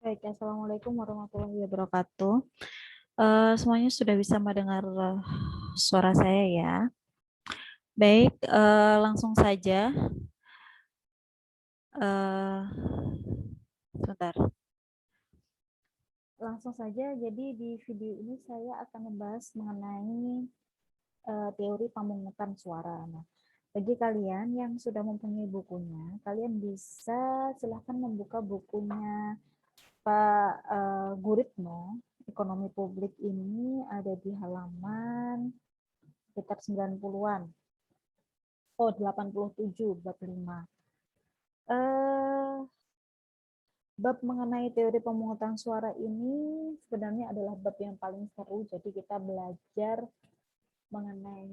Baik, Assalamualaikum warahmatullahi wabarakatuh. Semuanya sudah bisa mendengar suara saya ya. Baik, langsung saja. Eh, Sebentar. Langsung saja, jadi di video ini saya akan membahas mengenai teori pemungutan suara. Nah, bagi kalian yang sudah mempunyai bukunya, kalian bisa silahkan membuka bukunya Pak Guritno. Ekonomi publik ini ada di halaman sekitar 90-an. Oh, 87 bab 5. Bab mengenai teori pemungutan suara ini sebenarnya adalah bab yang paling seru. Jadi kita belajar mengenai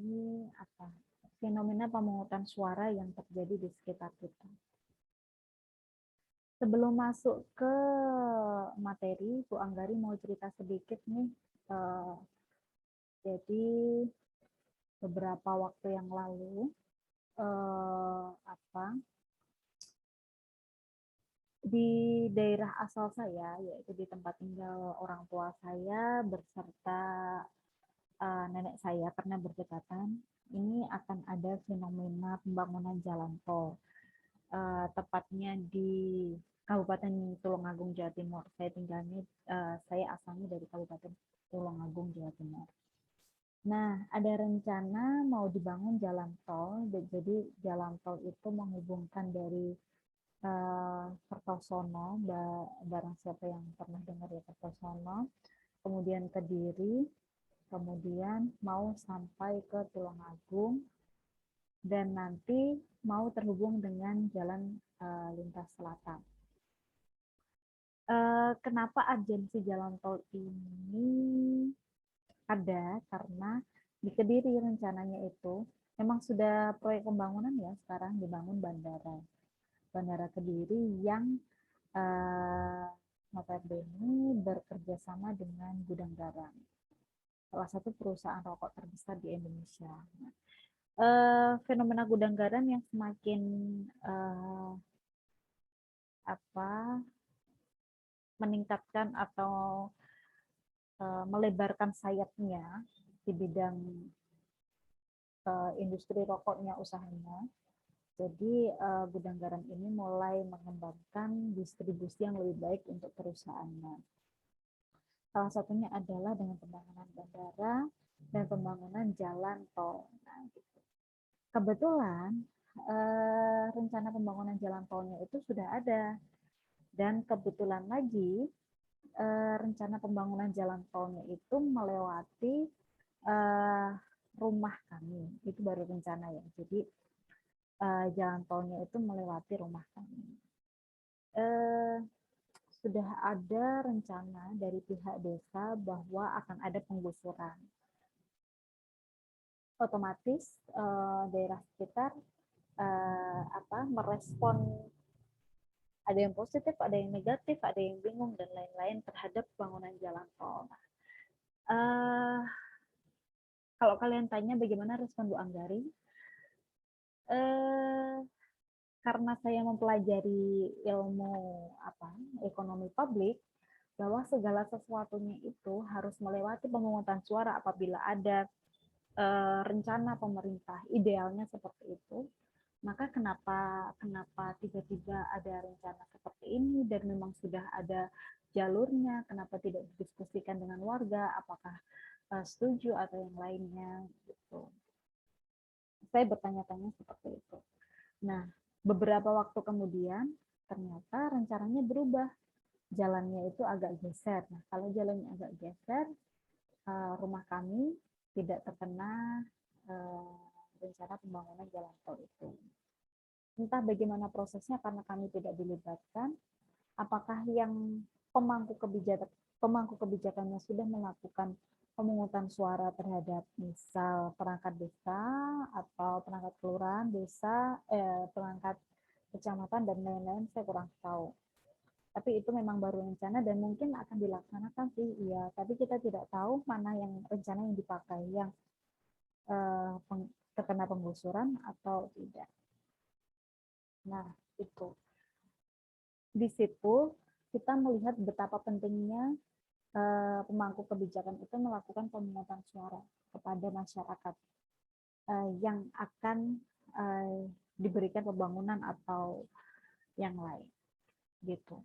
apa? Fenomena pemungutan suara yang terjadi di sekitar kita. Sebelum masuk ke materi, Bu Anggari mau cerita sedikit nih. Jadi beberapa waktu yang lalu di daerah asal saya, yaitu di tempat tinggal orang tua saya beserta nenek saya karena berdekatan, ini akan ada fenomena pembangunan jalan tol. Tepatnya di Kabupaten Tulungagung, Jawa Timur. Saya asalnya dari Kabupaten Tulungagung, Jawa Timur. Nah, ada rencana mau dibangun jalan tol. Jadi jalan tol itu menghubungkan dari Kertosono, barang siapa yang pernah dengar ya Kertosono, kemudian Kediri, kemudian mau sampai ke Tulungagung, dan nanti mau terhubung dengan jalan lintas selatan. Kenapa urgensi jalan tol ini ada? Karena di Kediri rencananya itu memang sudah proyek pembangunan ya, sekarang dibangun Bandara Kediri yang notabene bekerja sama dengan Gudang Garam, salah satu perusahaan rokok terbesar di Indonesia. Fenomena Gudang Garam yang semakin meningkatkan atau melebarkan sayapnya di bidang industri rokoknya usahanya. Jadi Gudang Garam ini mulai mengembangkan distribusi yang lebih baik untuk perusahaannya. Salah satunya adalah dengan pembangunan bandara dan pembangunan jalan tol. Nah, gitu. Kebetulan rencana pembangunan jalan tolnya itu sudah ada, dan kebetulan lagi rencana pembangunan jalan tolnya itu melewati rumah kami. Itu baru rencana ya. Jadi jalan tolnya itu melewati rumah kami. Sudah ada rencana dari pihak desa bahwa akan ada penggusuran. Otomatis daerah sekitar merespon, ada yang positif, ada yang negatif, ada yang bingung dan lain-lain terhadap bangunan jalan tol. Kalau kalian tanya bagaimana respon Bu Anggari, karena saya mempelajari ilmu ekonomi publik, bahwa segala sesuatunya itu harus melewati pemungutan suara apabila ada rencana pemerintah, idealnya seperti itu. Maka kenapa tiba-tiba ada rencana seperti ini dan memang sudah ada jalurnya, kenapa tidak didiskusikan dengan warga, apakah setuju atau yang lainnya gitu. Saya bertanya-tanya seperti itu. Nah, beberapa waktu kemudian ternyata rencananya berubah. Jalannya itu agak geser. Nah, kalau jalannya agak geser, rumah kami tidak terkena rencana pembangunan jalan tol itu. Entah bagaimana prosesnya karena kami tidak dilibatkan, apakah yang pemangku kebijakannya sudah melakukan pemungutan suara terhadap misal perangkat desa atau perangkat kelurahan desa, perangkat kecamatan dan lain-lain, saya kurang tahu. Tapi itu memang baru rencana dan mungkin akan dilaksanakan sih, iya. Tapi kita tidak tahu mana yang rencana yang dipakai, yang terkena penggusuran atau tidak. Nah, itu. Di situ kita melihat betapa pentingnya pemangku kebijakan itu melakukan pemungutan suara kepada masyarakat yang akan diberikan pembangunan atau yang lain, gitu.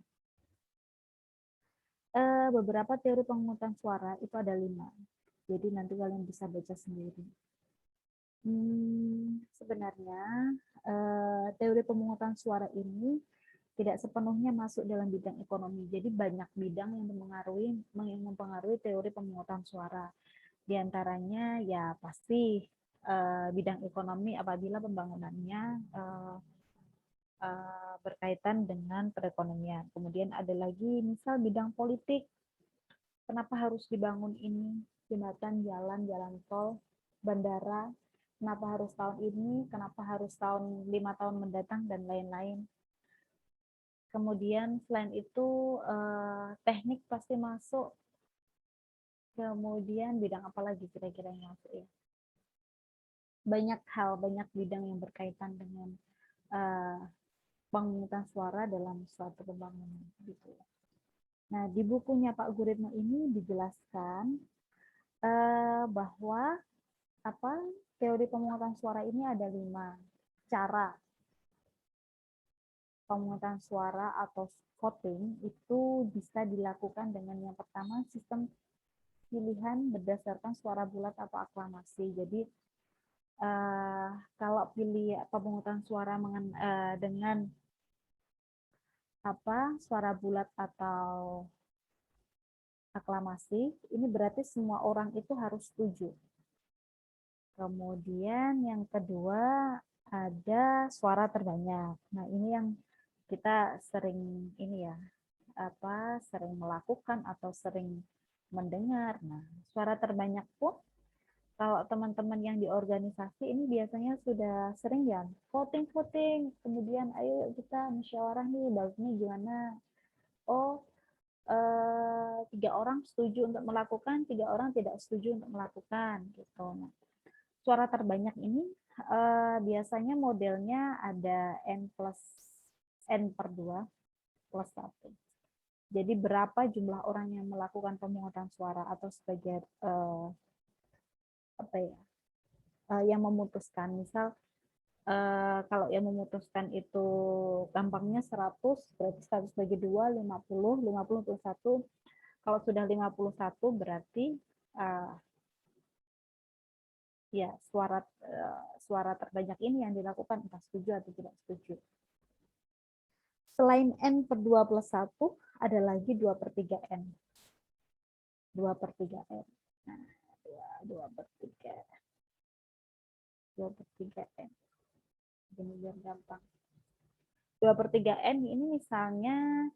Beberapa teori pemungutan suara itu ada 5, jadi nanti kalian bisa baca sendiri. Sebenarnya teori pemungutan suara ini tidak sepenuhnya masuk dalam bidang ekonomi. Jadi banyak bidang yang mempengaruhi teori pemungutan suara. Di antaranya ya pasti bidang ekonomi apabila pembangunannya berkaitan dengan perekonomian. Kemudian ada lagi misal bidang politik. Kenapa harus dibangun ini? Jembatan, jalan tol, bandara. Kenapa harus tahun ini? Kenapa harus 5 tahun mendatang dan lain-lain. Kemudian selain itu teknik pasti masuk. Kemudian bidang apa lagi kira-kira yang masuk ya? Banyak hal, banyak bidang yang berkaitan dengan pemungutan suara dalam suatu pembangunan gitu. Nah, di bukunya Pak Guritno ini dijelaskan bahwa teori pemungutan suara ini ada 5 cara pemungutan suara atau voting itu bisa dilakukan dengan yang pertama sistem pilihan berdasarkan suara bulat atau aklamasi. Jadi kalau pilih pemungutan suara dengan suara bulat atau aklamasi, ini berarti semua orang itu harus setuju. Kemudian yang kedua ada suara terbanyak. Nah, ini yang kita sering sering melakukan atau sering mendengar. Nah, suara terbanyak pun kalau teman-teman yang di organisasi ini biasanya sudah sering ya voting, kemudian ayo kita musyawarah nih bagusnya gimana. Oh, 3 orang setuju untuk melakukan, 3 orang tidak setuju untuk melakukan gitu. Nah, suara terbanyak ini biasanya modelnya ada N+2 plus 1. Jadi berapa jumlah orang yang melakukan pemungutan suara atau sebagai yang memutuskan. Misal kalau yang memutuskan itu gampangnya 100, berarti 100 bagi 2, 50 plus 1. Kalau sudah 51 berarti ya suara terbanyak ini yang dilakukan entah setuju atau tidak setuju. Selain N/2 plus 1, ada lagi 2/3 N. 2/3 N. Nah, 2/3. 2/3 N. Ini biar gampang. 2/3 N ini misalnya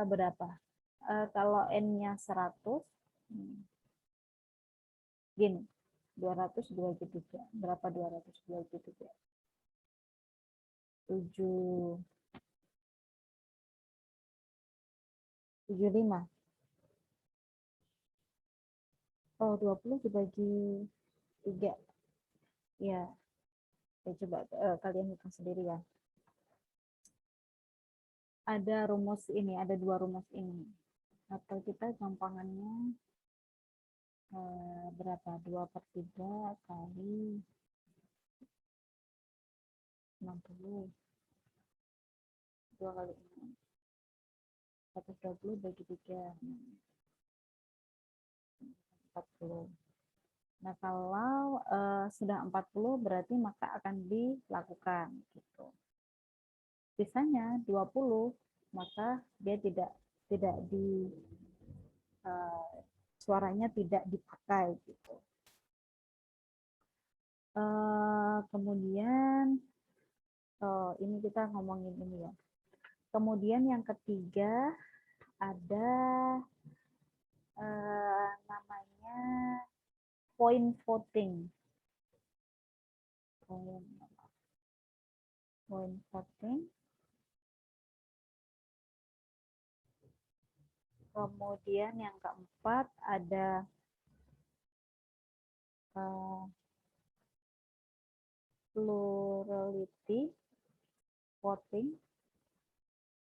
berapa? Kalau N-nya 100, gini, 202 bagi 3. Berapa 202 bagi 3? 75. Oh, 20 dibagi 3. Ya, coba kalian hitung sendiri ya. Ada rumus ini, ada 2 rumus ini. Atau kita gampangannya berapa? 2/3 kali 60. 2 kali 6. 120 bagi 3. 40. Nah, kalau sudah 40 berarti maka akan dilakukan gitu. Sisanya 20 maka dia tidak suaranya tidak dipakai gitu. Kemudian ini kita ngomongin ini ya. Kemudian yang ketiga ada namanya point voting. Point voting. Kemudian yang keempat ada plurality voting.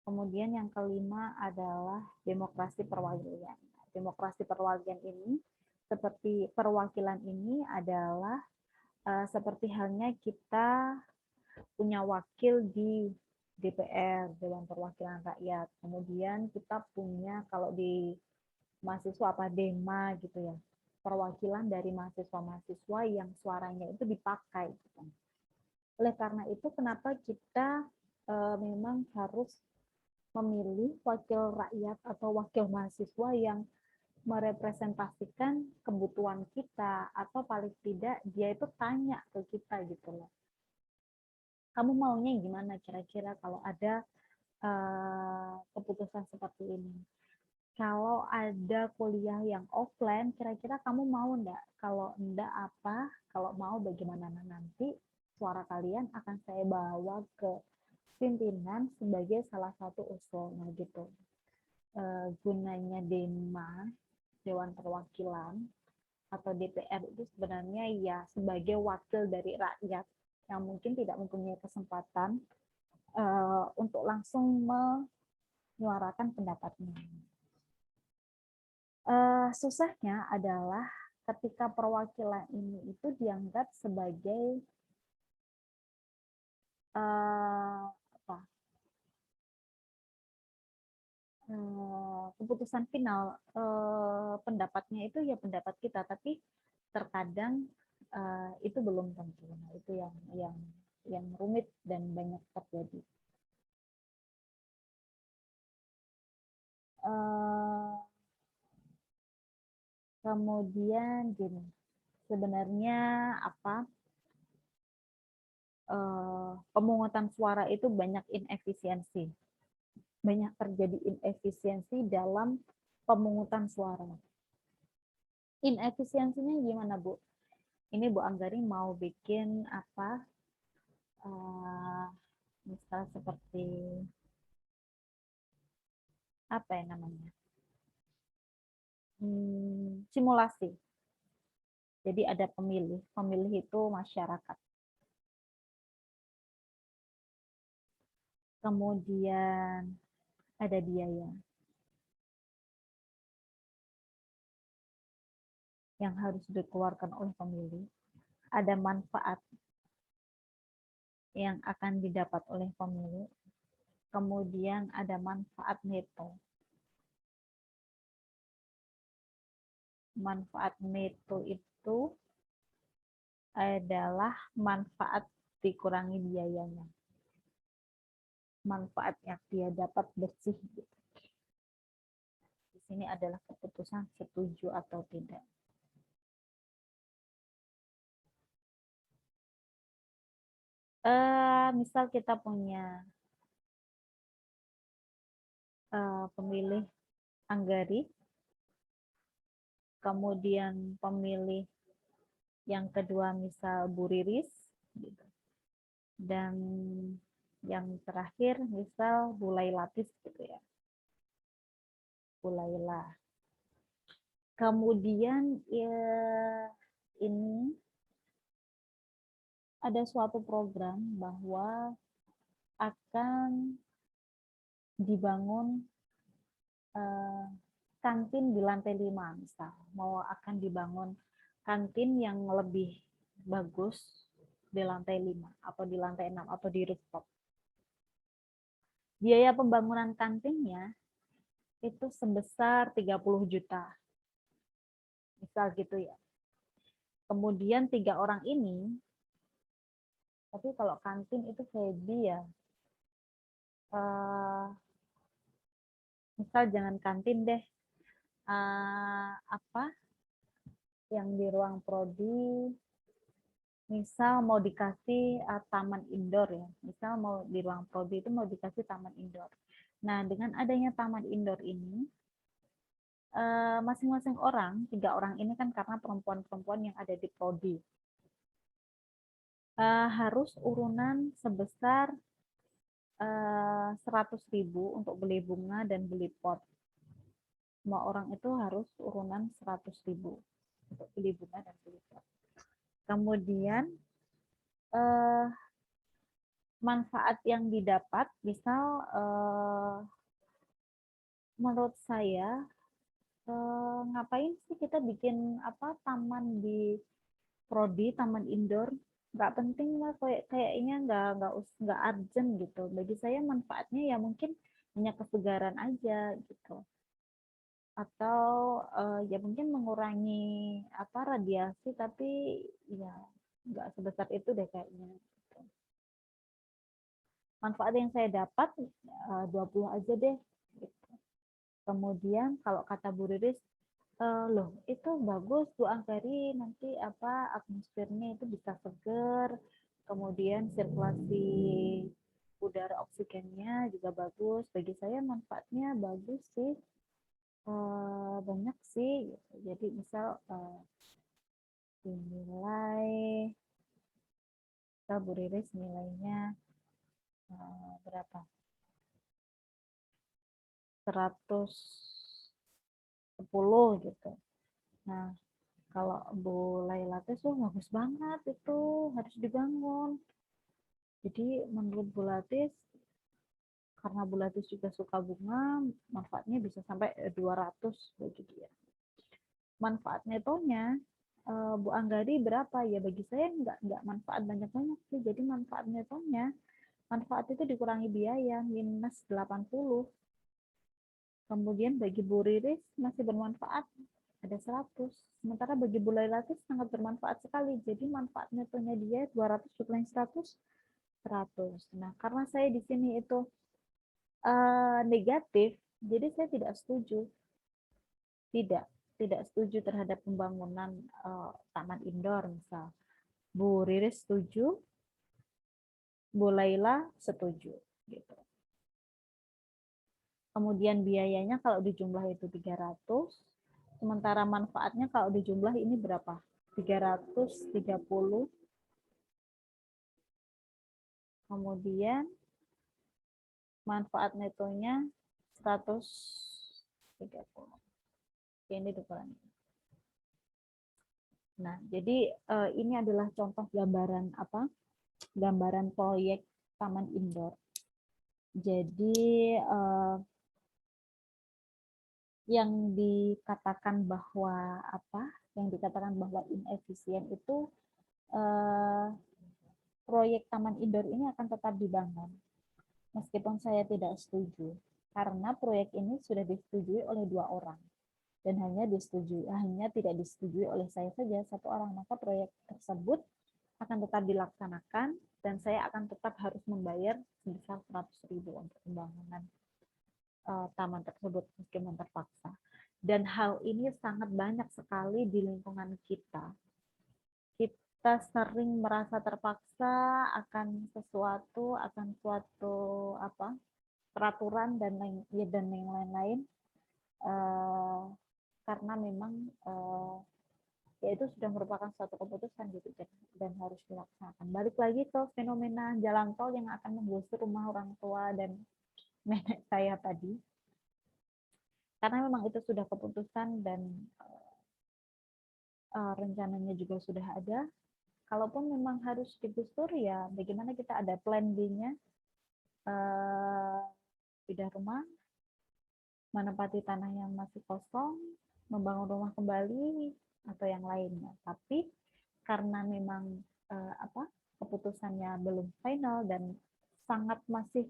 Kemudian yang kelima adalah demokrasi perwakilan. Demokrasi perwakilan ini adalah seperti halnya kita punya wakil di DPR, Dewan Perwakilan Rakyat. Kemudian kita punya kalau di mahasiswa Dema gitu ya, perwakilan dari mahasiswa-mahasiswa yang suaranya itu dipakai. Gitu. Oleh karena itu, kenapa kita memang harus memilih wakil rakyat atau wakil mahasiswa yang merepresentasikan kebutuhan kita, atau paling tidak dia itu tanya ke kita gitu loh. Kamu maunya gimana kira-kira kalau ada keputusan seperti ini? Kalau ada kuliah yang offline, kira-kira kamu mau enggak? Kalau enggak apa? Kalau mau bagaimana? Nah, nanti suara kalian akan saya bawa ke pimpinan sebagai salah satu usul. Nah gitu. Gunanya Dema, Dewan Perwakilan atau DPR itu sebenarnya ya sebagai wakil dari rakyat yang mungkin tidak mempunyai kesempatan untuk langsung menyuarakan pendapatnya. Susahnya adalah ketika perwakilan ini itu dianggap sebagai apa, keputusan final, pendapatnya itu ya pendapat kita, tapi terkadang itu belum tentu. Nah, itu yang rumit dan banyak terjadi. Kemudian gini, sebenarnya apa, pemungutan suara itu banyak inefisiensi, banyak terjadi inefisiensi dalam pemungutan suara. Inefisiensinya gimana, Bu? Ini Bu Anggari mau bikin apa? Misal seperti apa ya namanya? Simulasi. Jadi ada pemilih itu masyarakat. Kemudian ada biaya yang harus dikeluarkan oleh pemilih. Ada manfaat yang akan didapat oleh pemilih. Kemudian ada manfaat neto. Manfaat neto itu adalah manfaat dikurangi biayanya. Manfaat yang dia dapat bersih. Di sini adalah keputusan setuju atau tidak. Misal kita punya pemilih Anggari, kemudian pemilih yang kedua misal Bu Riris, gitu. Dan yang terakhir misal Bu Lailatis gitu ya, Bu Laila. Kemudian ya, ini ada suatu program bahwa akan dibangun kantin di lantai 5 misal, mau akan dibangun kantin yang lebih bagus di lantai 5 atau di lantai 6 atau di rooftop. Biaya pembangunan kantinnya itu sebesar 30 juta. Misal gitu ya. Kemudian 3 orang ini, tapi kalau kantin itu Feby ya, misal jangan kantin deh, apa yang di ruang prodi, misal mau dikasih taman indoor ya, misal mau di ruang prodi itu mau dikasih taman indoor. Nah, dengan adanya taman indoor ini, masing-masing orang, 3 orang ini kan karena perempuan-perempuan yang ada di prodi, harus urunan sebesar 100.000 untuk beli bunga dan beli pot. Semua orang itu harus urunan 100.000 untuk beli bunga dan beli pot. Kemudian manfaat yang didapat, misal menurut saya ngapain sih kita bikin apa taman di prodi, taman indoor, nggak penting lah, kayaknya nggak urgent gitu. Bagi saya manfaatnya ya mungkin hanya kesegaran aja gitu, atau ya mungkin mengurangi apa radiasi, tapi ya nggak sebesar itu deh kayaknya gitu. Manfaat yang saya dapat 20 aja deh gitu. Kemudian kalau kata Bu Riris, loh itu bagus Bu Angkari, nanti apa atmosfernya itu bisa seger, kemudian sirkulasi udara oksigennya juga bagus. Bagi saya manfaatnya bagus sih, banyak sih gitu. Jadi misal dinilai, misal Bu Riris nilainya berapa? 110 gitu. Nah, kalau Bu Laila tuh bagus banget, itu harus dibangun. Jadi menurut Bu Latis, karena Bu Latis juga suka bunga, manfaatnya bisa sampai 200 bagi dia. Manfaat netonya Bu Anggari berapa ya? Bagi saya nggak manfaat banyak-banyak sih. Jadi manfaat netonya, manfaat itu dikurangi biaya minus 80. Kemudian bagi Bu Riris masih bermanfaat ada 100. Sementara bagi Bu Lailatis sangat bermanfaat sekali. Jadi manfaat netonya dia 200 dikurangi 100, 100. Nah, karena saya di sini itu negatif, jadi saya tidak setuju. Tidak setuju terhadap pembangunan taman indoor misal. Bu Riris setuju, Bu Laila setuju gitu. Kemudian biayanya kalau dijumlah itu 300, sementara manfaatnya kalau dijumlah ini berapa? 330. Kemudian manfaat netonya 130. Ini dikurangi. Nah, jadi ini adalah contoh gambaran apa? Gambaran proyek taman indoor. Jadi yang dikatakan bahwa apa? Yang dikatakan bahwa inefisien itu proyek taman indoor ini akan tetap dibangun meskipun saya tidak setuju, karena proyek ini sudah disetujui oleh 2 orang dan hanya tidak disetujui oleh saya saja, 1 orang. Maka proyek tersebut akan tetap dilaksanakan dan saya akan tetap harus membayar sebesar 100.000 untuk pembangunan taman tersebut meskipun terpaksa. Dan hal ini sangat banyak sekali di lingkungan kita. Kita sering merasa terpaksa akan sesuatu, akan suatu apa peraturan dan yang lain-lain, karena memang ya itu sudah merupakan suatu keputusan gitu dan harus dilaksanakan. Balik lagi ke fenomena jalan tol yang akan menggusur rumah orang tua dan nenek saya tadi, karena memang itu sudah keputusan dan rencananya juga sudah ada. Kalaupun memang harus digusur, ya bagaimana kita ada plan B-nya, pindah rumah, menempati tanah yang masih kosong, membangun rumah kembali, atau yang lainnya. Tapi karena memang keputusannya belum final dan sangat masih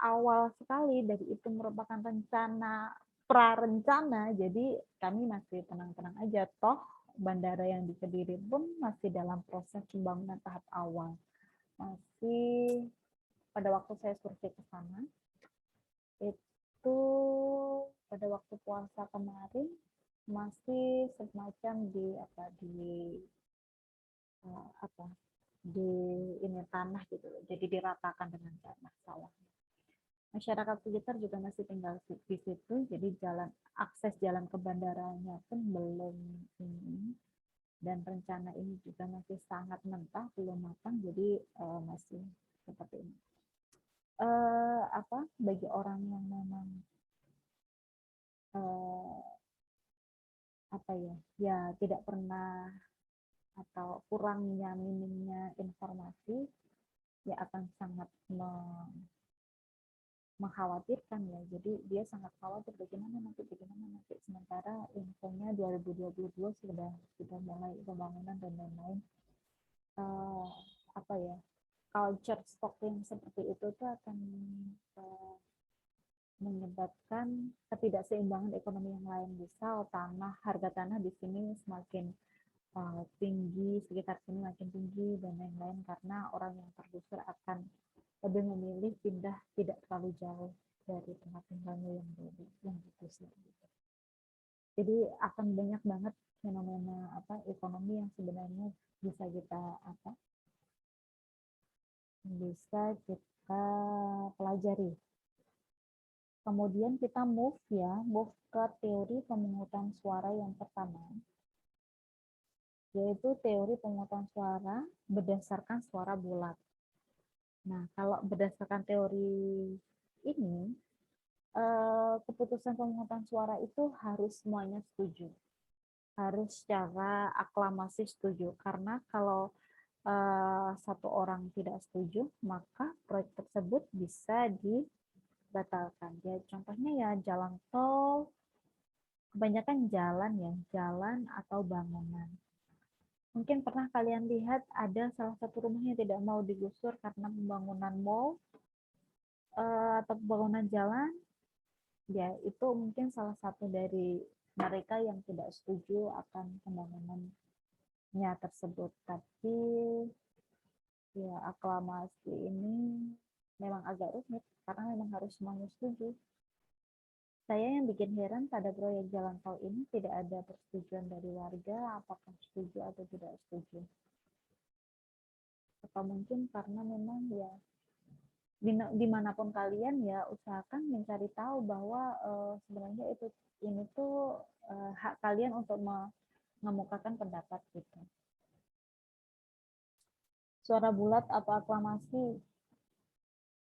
awal sekali, dari itu merupakan rencana prarencana, jadi kami masih tenang-tenang aja. Toh bandara yang di Kediri pun masih dalam proses pembangunan tahap awal. Masih pada waktu saya survei ke sana, itu pada waktu puasa kemarin masih semacam di ini tanah gitu, jadi diratakan dengan tanah sawah. Masyarakat sekitar juga masih tinggal di situ, jadi jalan ke bandaranya pun belum ini, dan rencana ini juga masih sangat mentah, belum matang, jadi masih seperti ini. Bagi orang yang memang tidak pernah atau kurangnya minimnya informasi, ya akan sangat mengkhawatirkan ya. Jadi dia sangat khawatir bagaimana nanti. Sementara infonya 2022 sudah mulai pembangunan dan lain-lain. Apa ya, culture stocking seperti itu tuh akan menyebabkan ketidakseimbangan ekonomi yang lain. Misal harga tanah di sini semakin tinggi, sekitar sini makin tinggi dan lain-lain, karena orang yang tergusur akan lebih memilih pindah tidak terlalu jauh dari tempat tinggalnya yang dulu yang digusur. Jadi akan banyak banget fenomena ekonomi yang sebenarnya bisa kita pelajari. Kemudian kita move ke teori pemungutan suara yang pertama, yaitu teori pemungutan suara berdasarkan suara bulat. Nah, kalau berdasarkan teori ini, keputusan pemungutan suara itu harus semuanya setuju. Harus secara aklamasi setuju. Karena kalau satu orang tidak setuju, maka proyek tersebut bisa dibatalkan. Ya, contohnya ya jalan tol, kebanyakan jalan atau bangunan. Mungkin pernah kalian lihat ada salah satu rumah yang tidak mau digusur karena pembangunan mall atau pembangunan jalan. Ya, itu mungkin salah satu dari mereka yang tidak setuju akan pembangunannya tersebut. Tapi ya aklamasi ini memang agak rumit karena memang harus semuanya setuju. Saya yang bikin heran pada proyek jalan tol ini tidak ada persetujuan dari warga apakah setuju atau tidak setuju. Atau mungkin karena memang ya dimanapun kalian ya usahakan mencari tahu bahwa sebenarnya ini tuh hak kalian untuk mengemukakan pendapat gitu. Suara bulat atau aklamasi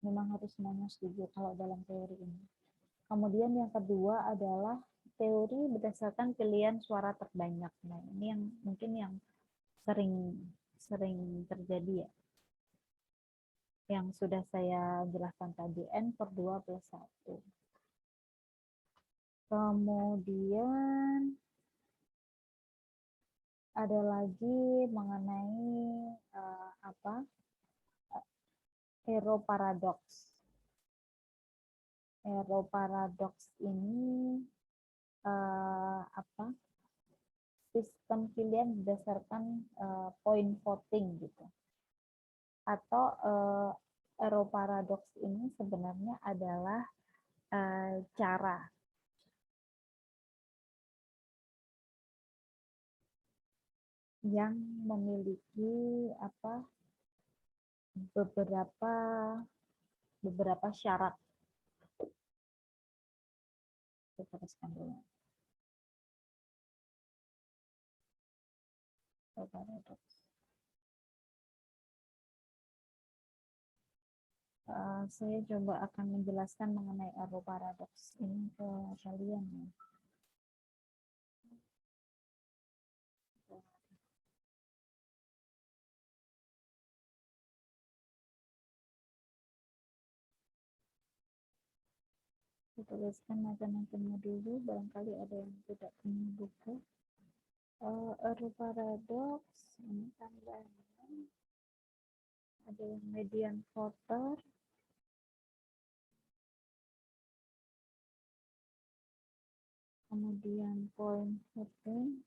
memang harus semuanya setuju kalau dalam teori ini. Kemudian yang kedua adalah teori berdasarkan pilihan suara terbanyak. Nah, ini yang mungkin yang sering terjadi ya. Yang sudah saya jelaskan tadi, N/2+1. Kemudian ada lagi mengenai error paradox. Error paradox ini sistem pilihan berdasarkan point voting gitu. Atau error paradox ini sebenarnya adalah cara yang memiliki beberapa syarat. Kita teruskan dulu. Paradox. Saya coba akan menjelaskan mengenai error paradox ini ke kalian ya. Saya tuliskan macam-macamnya dulu, barangkali ada yang tidak punya buku. Error paradox ini tambahnya ada yang median voter, kemudian point voting,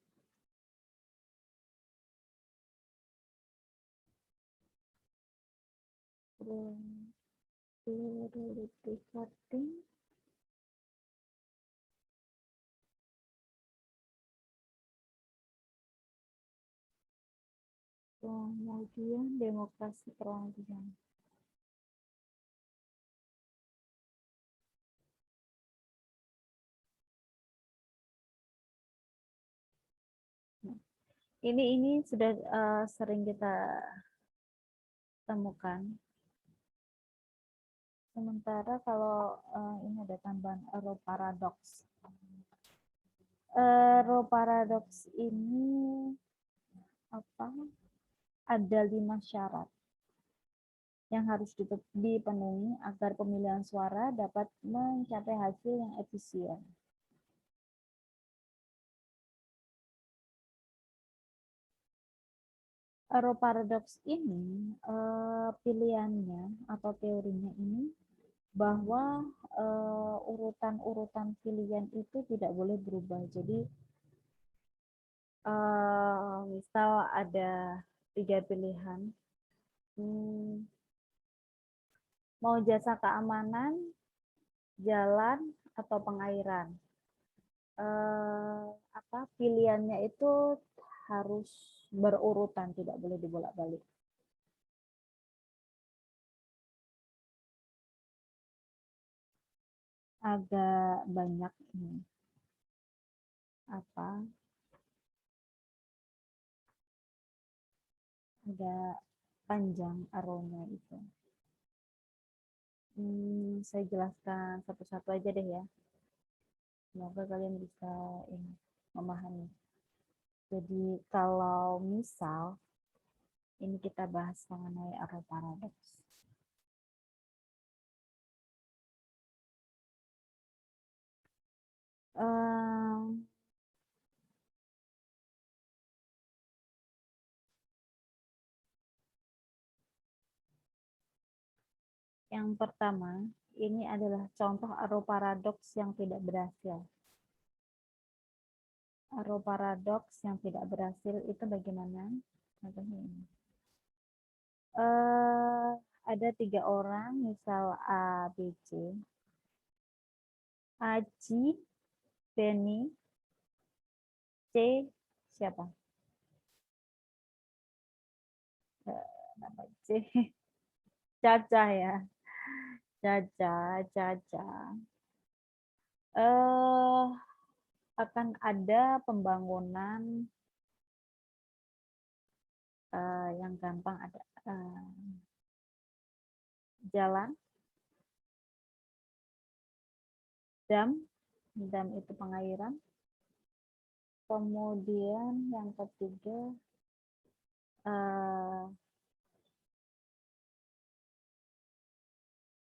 plurality voting, kemudian demokrasi perwakilan. Ini sudah sering kita temukan. Sementara kalau ini ada tambahan error paradox. Error paradox ini ada 5 syarat. yang harus dipenuhi agar pemilihan suara dapat mencapai hasil yang efisien. Arrow paradox ini pilihannya atau teorinya ini bahwa urutan-urutan pilihan itu tidak boleh berubah. Jadi misal ada 3 pilihan, mau jasa keamanan, jalan, atau pengairan. Pilihannya itu harus berurutan, tidak boleh dibolak-balik. Agak banyak ini agak panjang arrownya itu. Saya jelaskan satu-satu aja deh ya. Semoga kalian bisa memahami. Jadi kalau misal ini kita bahas mengenai arrow paradox. Yang pertama, ini adalah contoh arrow paradox yang tidak berhasil. Arrow paradox yang tidak berhasil itu bagaimana? Contohnya ini. Ada 3 orang, misal A, B, C. Aji, Benny, C, siapa? Nama C. Caca ya. Caca. Akan ada pembangunan yang gampang, ada jalan, dam itu pengairan, kemudian yang ketiga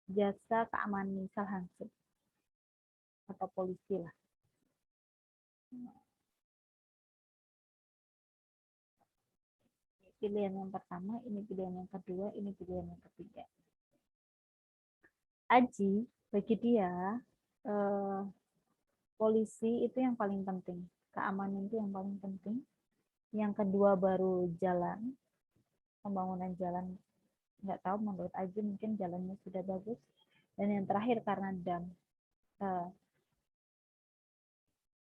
jasa keamanan, misal hansip atau polisi lah. Pilihan yang pertama, ini pilihan yang kedua, ini pilihan yang ketiga. Aji, bagi dia polisi itu yang paling penting, keamanan itu yang paling penting. Yang kedua baru jalan, pembangunan jalan. Nggak tahu, menurut Aji mungkin jalannya sudah bagus. Dan yang terakhir karena dam.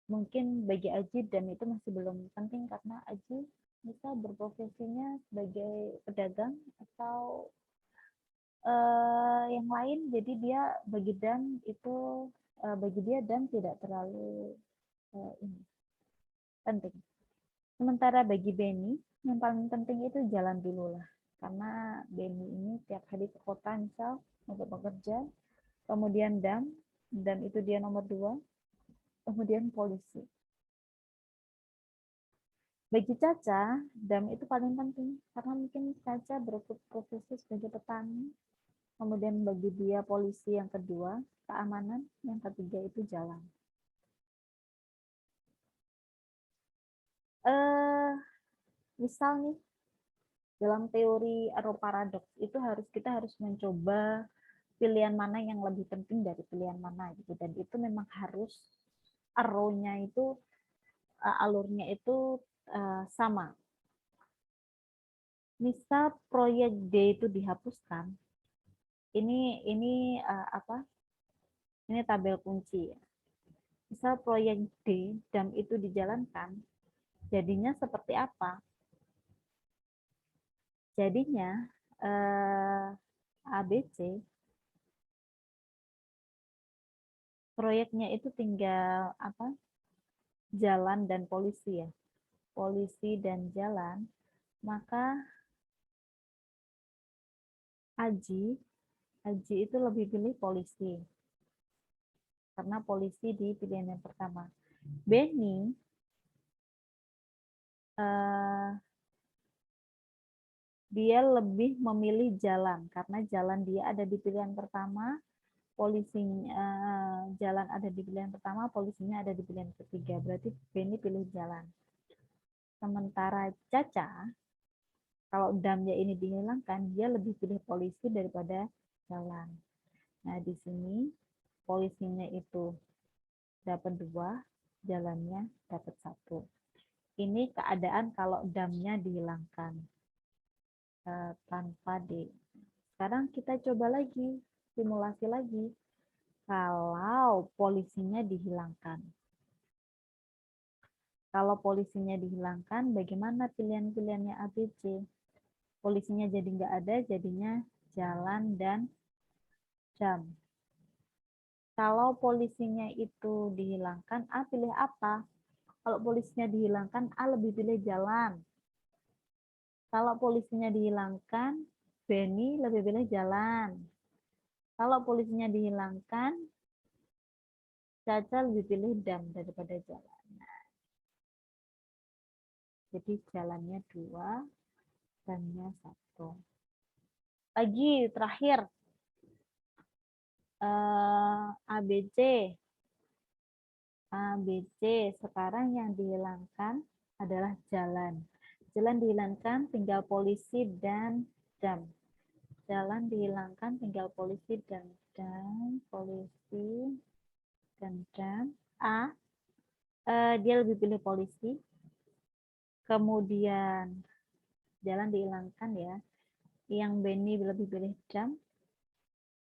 Mungkin bagi Aji dam itu masih belum penting karena Aji bisa berprofesinya sebagai pedagang atau yang lain, jadi dia bagi dam itu bagi dia dam tidak terlalu penting. Sementara bagi Benny yang paling penting itu jalan dulu lah, karena Benny ini tiap hari ke kota misal untuk bekerja, kemudian dam itu dia nomor 2, kemudian polisi. Bagi Caca, dam itu paling penting karena mungkin Caca berprofesi sebagai petani. Kemudian bagi dia polisi yang kedua, keamanan, yang ketiga itu jalan. Misal nih, dalam teori arrow paradox itu kita harus mencoba pilihan mana yang lebih penting dari pilihan mana gitu, dan itu memang harus arrow-nya itu alurnya itu sama. Misal proyek D itu dihapuskan, ini ini tabel kunci ya. Misal proyek D dam itu dijalankan, jadinya seperti apa? Jadinya ABC proyeknya itu tinggal jalan dan polisi ya, polisi dan jalan, maka Aji itu lebih pilih polisi karena polisi di pilihan yang pertama. Benny dia lebih memilih jalan karena jalan dia ada di pilihan pertama, polisinya jalan ada di pilihan pertama, polisinya ada di pilihan ketiga. Berarti Benny pilih jalan. Sementara Caca, kalau damnya ini dihilangkan, dia lebih pilih polisi daripada jalan. Nah, di sini polisinya itu dapat 2, jalannya dapat 1. Ini keadaan kalau damnya dihilangkan tanpa D. Sekarang kita coba lagi, simulasi lagi. Kalau polisinya dihilangkan. Kalau polisinya dihilangkan, bagaimana pilihan-pilihannya ABC? Polisinya jadi nggak ada, jadinya jalan dan jam. Kalau polisinya itu dihilangkan, A pilih apa? Kalau polisinya dihilangkan, A lebih pilih jalan. Kalau polisinya dihilangkan, Benny lebih pilih jalan. Kalau polisinya dihilangkan, Caca lebih pilih dam daripada jalan. Jadi jalannya 2, damnya 1. Lagi terakhir, ABC. ABC. Sekarang yang dihilangkan adalah jalan. Jalan dihilangkan, tinggal polisi dan dam. Jalan dihilangkan, tinggal polisi dan dam. Polisi dan dam. A, dia lebih pilih polisi. Kemudian jalan dihilangkan ya. Yang Benny lebih pilih dam.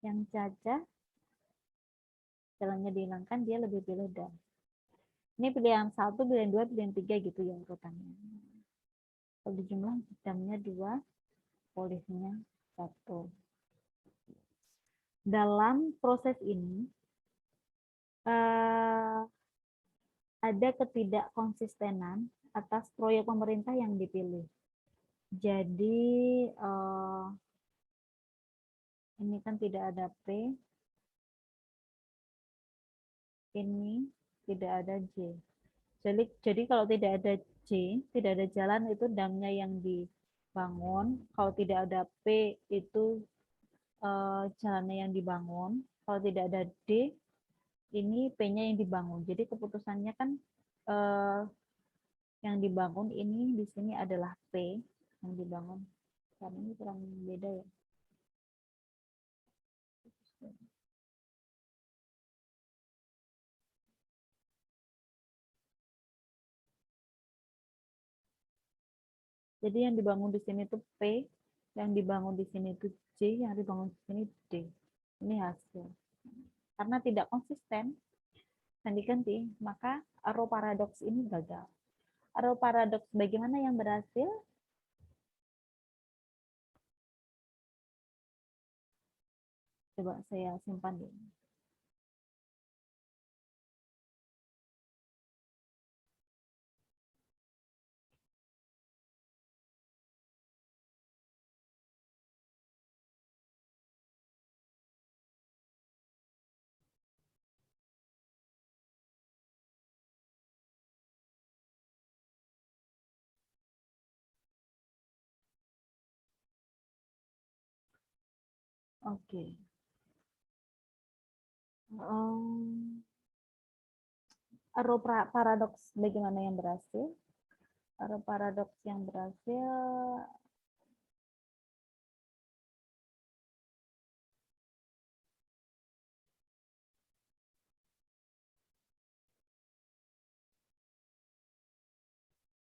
Yang Caca jalannya dihilangkan, dia lebih pilih dam. Ini pilihan 1, pilihan 2, pilihan 3 gitu ya urutannya. Kalau di jumlah damnya 2, polisinya 1. Dalam proses ini ada ketidakkonsistenan atas proyek pemerintah yang dipilih. Jadi ini kan tidak ada P, ini tidak ada J. Jadi kalau tidak ada J, tidak ada jalan, itu damnya yang dibangun. Kalau tidak ada P, itu jalannya yang dibangun. Kalau tidak ada D, ini P-nya yang dibangun. Jadi keputusannya kan yang dibangun ini di sini adalah P yang dibangun. Karena ini kurang beda ya. Jadi yang dibangun di sini itu P, yang dibangun di sini itu J, yang dibangun di sini D. Ini hasil. Karena tidak konsisten dan diganti, maka arrow paradoks ini gagal. Arrow paradoks bagaimana yang berhasil? Coba saya simpan dulu. Oke. Arrow paradoks bagaimana yang berhasil? Arrow paradoks yang berhasil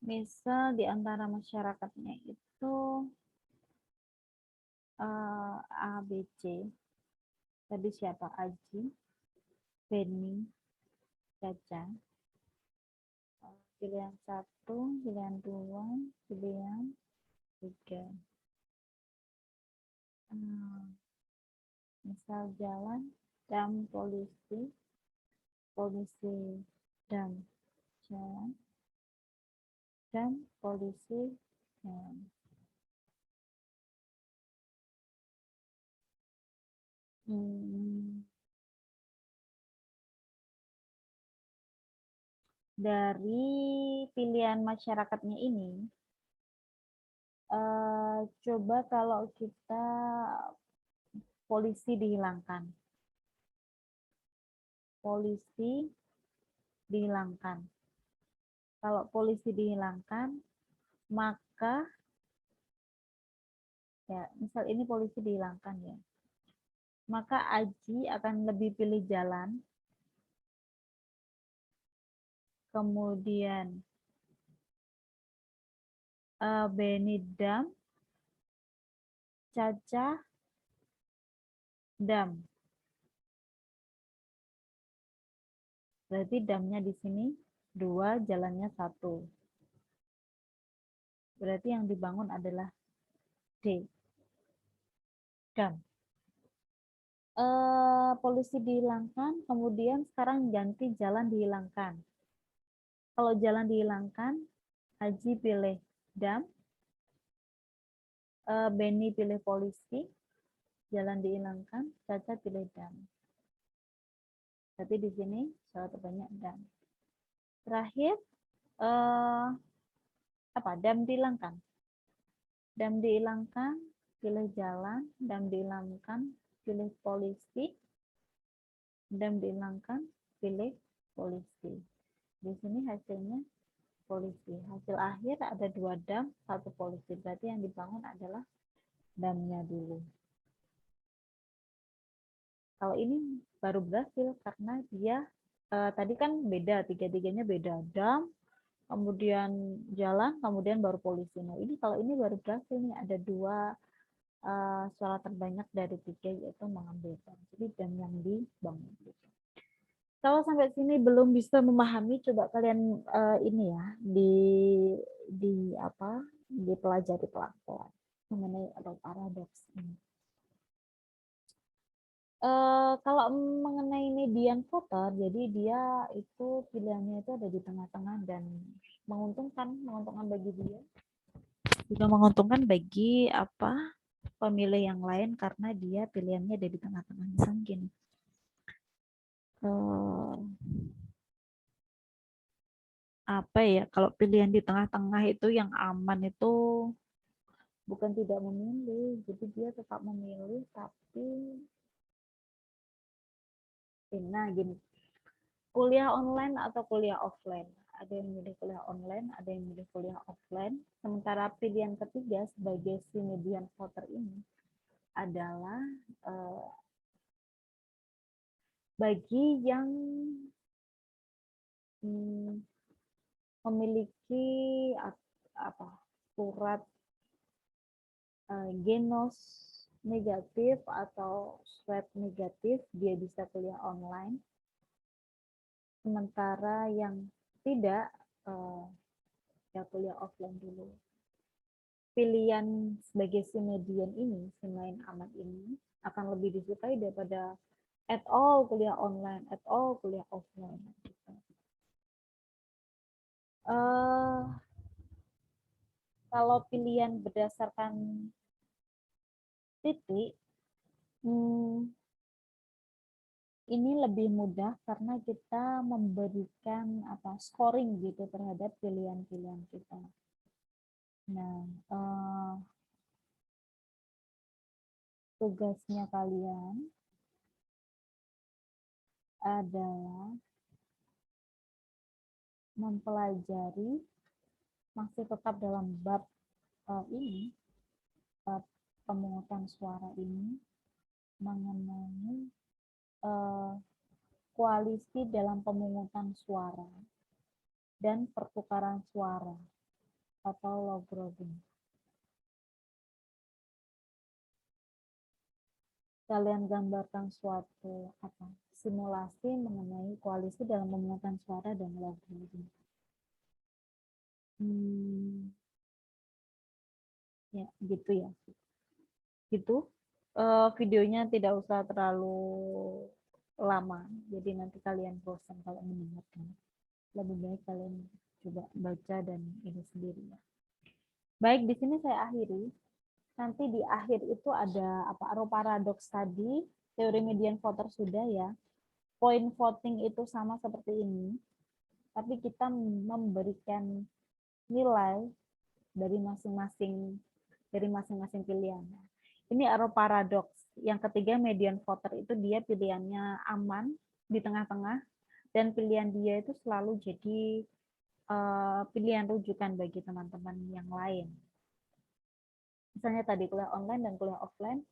misal di antara masyarakatnya itu A, B, C. Tadi siapa? Aji, Benny, Caca. Pilihan 1, pilihan 2, pilihan 3. Misal jalan, dam polisi, polisi dam jalan, dan polisi jalan. Dari pilihan masyarakatnya ini, Coba kalau kita polisi dihilangkan. Polisi dihilangkan. Kalau polisi dihilangkan, maka ya, misal ini polisi dihilangkan ya. Maka Aji akan lebih pilih jalan. Kemudian Beni dam, Caca dam. Berarti damnya di sini 2, jalannya 1. Berarti yang dibangun adalah D. Dam. Polisi dihilangkan, kemudian sekarang ganti jalan dihilangkan. Kalau jalan dihilangkan, Haji pilih dam, Beni pilih polisi, jalan dihilangkan, Caca pilih dam. Berarti di sini salah terbanyak dam. Terakhir, dam dihilangkan. Dam dihilangkan, pilih jalan, dam dihilangkan, pilih polisi, dam dihilangkan, pilih polisi. Di sini hasilnya polisi. Hasil akhir ada 2 dam, 1 polisi. Berarti yang dibangun adalah damnya dulu. Kalau ini baru berhasil karena dia tadi kan beda, tiga-tiganya beda. Dam, kemudian jalan, kemudian baru polisi. Nah ini kalau ini baru berhasil nih, ada 2 suara terbanyak dari 3 yaitu mengambil dam. Jadi dam yang dibangun. Kalau sampai sini belum bisa memahami, coba kalian ini ya dipelajari pelan-pelan mengenai paradoks ini. Kalau mengenai median voter, jadi dia itu pilihannya itu ada di tengah-tengah dan menguntungkan bagi dia, juga menguntungkan bagi pemilih yang lain karena dia pilihannya ada di tengah-tengah. Misalnya gini. Kalau pilihan di tengah-tengah itu yang aman itu bukan tidak memilih, jadi dia tetap memilih, tapi gini, kuliah online atau kuliah offline, ada yang milih kuliah online, ada yang milih kuliah offline, sementara pilihan ketiga sebagai si median voter ini adalah bagi yang memiliki surat genos negatif atau swab negatif, dia bisa kuliah online. Sementara yang tidak, ya kuliah offline dulu. Pilihan sebagai si median ini, si main aman ini, akan lebih disukai daripada at all kuliah online, at all kuliah offline. Kalau pilihan berdasarkan titik, ini lebih mudah karena kita memberikan scoring gitu terhadap pilihan-pilihan kita. Nah, tugasnya kalian adalah mempelajari, masih tetap dalam bab ini, bab pemungutan suara ini, mengenai koalisi dalam pemungutan suara dan pertukaran suara atau log-rolling. Kalian gambarkan suatu simulasi mengenai koalisi dalam pemungutan suara dan log-rolling. Ya, gitu ya. Gitu. Videonya tidak usah terlalu lama, jadi nanti kalian bosan kalau mendengarkan. Lebih baik kalian coba baca dan ini sendiri ya. Baik, di sini saya akhiri. Nanti di akhir itu ada paradoks tadi, teori median voter sudah ya. Point voting itu sama seperti ini, tapi kita memberikan nilai dari masing-masing dari masing-masing pilihan. Ini arrow paradox. Yang ketiga, median voter itu dia pilihannya aman di tengah-tengah, dan pilihan dia itu selalu jadi pilihan rujukan bagi teman-teman yang lain. Misalnya tadi kuliah online dan kuliah offline,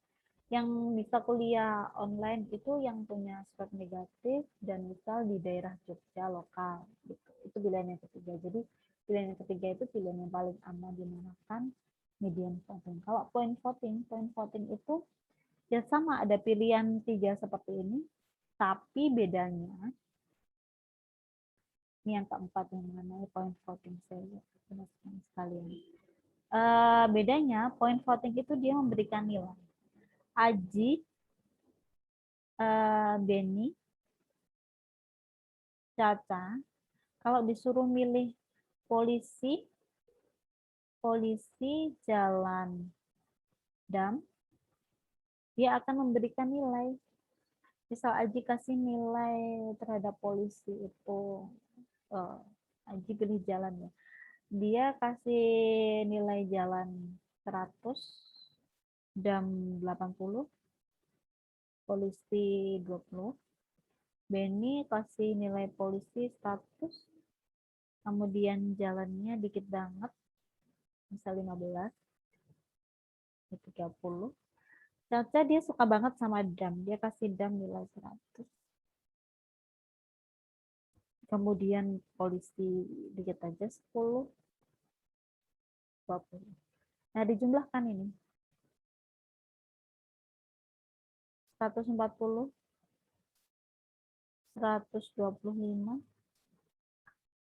yang bisa kuliah online itu yang punya swab negatif dan misal di daerah Jogja lokal gitu. Itu pilihan yang ketiga. Jadi pilihan yang ketiga itu pilihan yang paling aman dinamakan median voting. Kalau point voting itu ya sama, ada pilihan tiga seperti ini, tapi bedanya ini yang keempat yang mengenai point voting saya sekalian. Bedanya point voting itu dia memberikan nilai. Aji, Beni, Caca, kalau disuruh milih polisi jalan dam, dia akan memberikan nilai. Misal Aji kasih nilai terhadap polisi itu, Aji pilih jalan ya, dia kasih nilai jalan 100, dam 80, polisi 20. Beni kasih nilai polisi 100, kemudian jalannya dikit banget, misal 15, 30. Caca dia suka banget sama dam, dia kasih dam nilai 100. Kemudian polisi dikit aja 10, 20. Nah, dijumlahkan ini. 140, 125,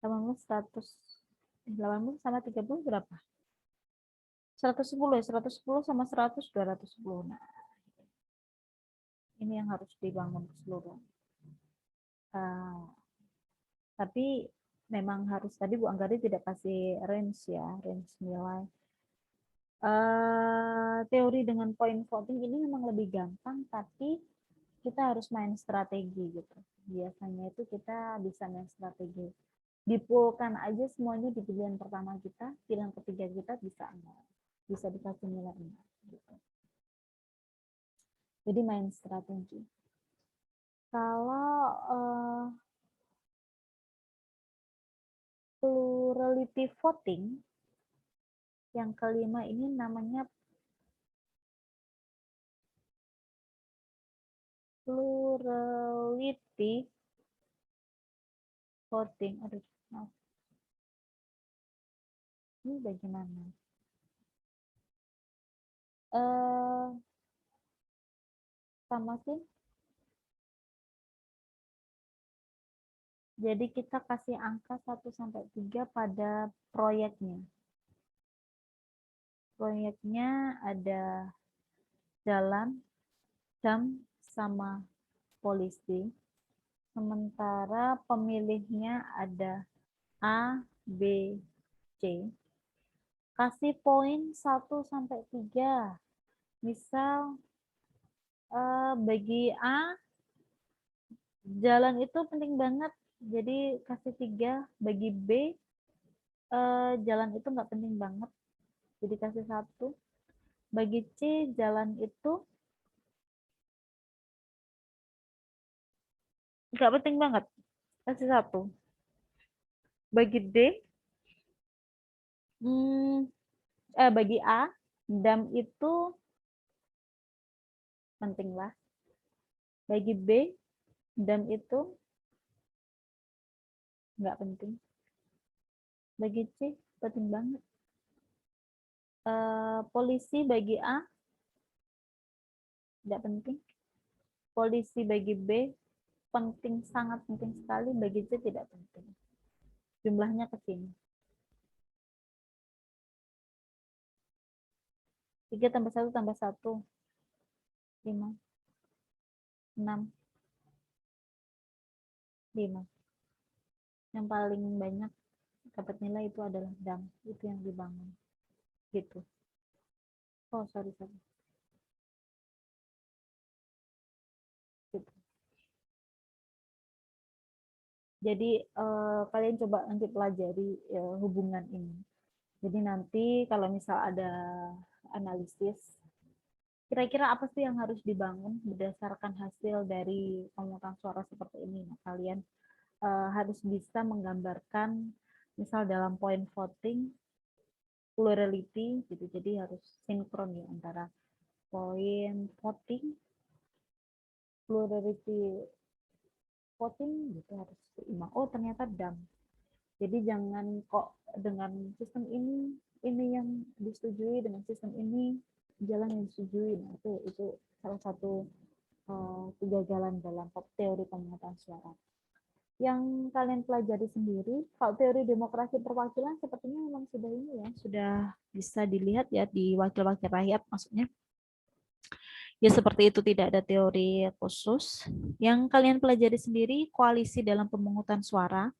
80, 180 sama 30 berapa? 110 ya, 110 sama 100, 210. Nah, ini yang harus dibangun keseluruhan. Tapi memang harus, tadi Bu Anggari tidak kasih range ya, range nilai. Teori dengan point voting ini memang lebih gampang, tapi kita harus main strategi gitu. Biasanya itu kita bisa main strategi. Dipulkan aja semuanya di pilihan pertama kita, pilihan ketiga kita bisa enggak, bisa dikasih nilai enggak. Gitu. Jadi main strategi. Kalau plurality voting, yang kelima ini namanya plurality voting. Aduh, maaf. Ini bagaimana? Sama sih. Jadi kita kasih angka 1-3 pada proyeknya. Proyeknya ada jalan, dam, sama polisi. Sementara pemilihnya ada A, B, C. Kasih poin 1-3. Misal bagi A, jalan itu penting banget. Jadi kasih 3. Bagi B, jalan itu nggak penting banget. Jadi kasih 1. Bagi C, jalan itu nggak penting banget. Kasih 1. Bagi D, bagi A, dam itu penting lah. Bagi B, dam itu nggak penting. Bagi C, penting banget. Polisi bagi A, tidak penting. Polisi bagi B, penting, sangat penting sekali. Bagi C, tidak penting. Jumlahnya ke sini. 3 tambah 1 tambah 1. 5. 6. 5. Yang paling banyak dapat nilai itu adalah dam. Itu yang dibangun. Gitu. Oh, sorry. Gitu. Jadi kalian coba nanti pelajari hubungan ini. Jadi nanti kalau misal ada analisis. Kira-kira apa sih yang harus dibangun berdasarkan hasil dari pemungutan suara seperti ini? Nah, kalian harus bisa menggambarkan, misal dalam point voting, plurality, gitu. Jadi harus sinkron ya antara point voting, plurality voting, gitu harus seimbang. Oh, ternyata DAM. Jadi jangan kok dengan sistem ini yang disetujui, dengan sistem ini jalan yang disetujui. Nah, itu salah satu kegagalan dalam teori pemungutan suara. Yang kalian pelajari sendiri, kalau teori demokrasi perwakilan sepertinya memang sudah ini ya, sudah bisa dilihat ya di wakil-wakil rakyat, maksudnya. Ya seperti itu, tidak ada teori khusus. Yang kalian pelajari sendiri, koalisi dalam pemungutan suara.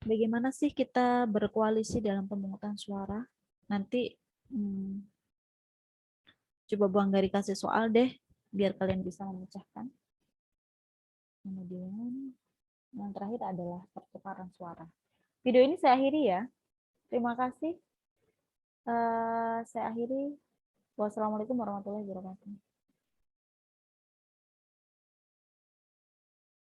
Bagaimana sih kita berkoalisi dalam pemungutan suara? Nanti coba Bu Anggari kasih soal deh, biar kalian bisa memecahkan. Kemudian yang terakhir adalah pertukaran suara. Video ini saya akhiri ya. Terima kasih. Saya akhiri. Wassalamualaikum warahmatullahi wabarakatuh.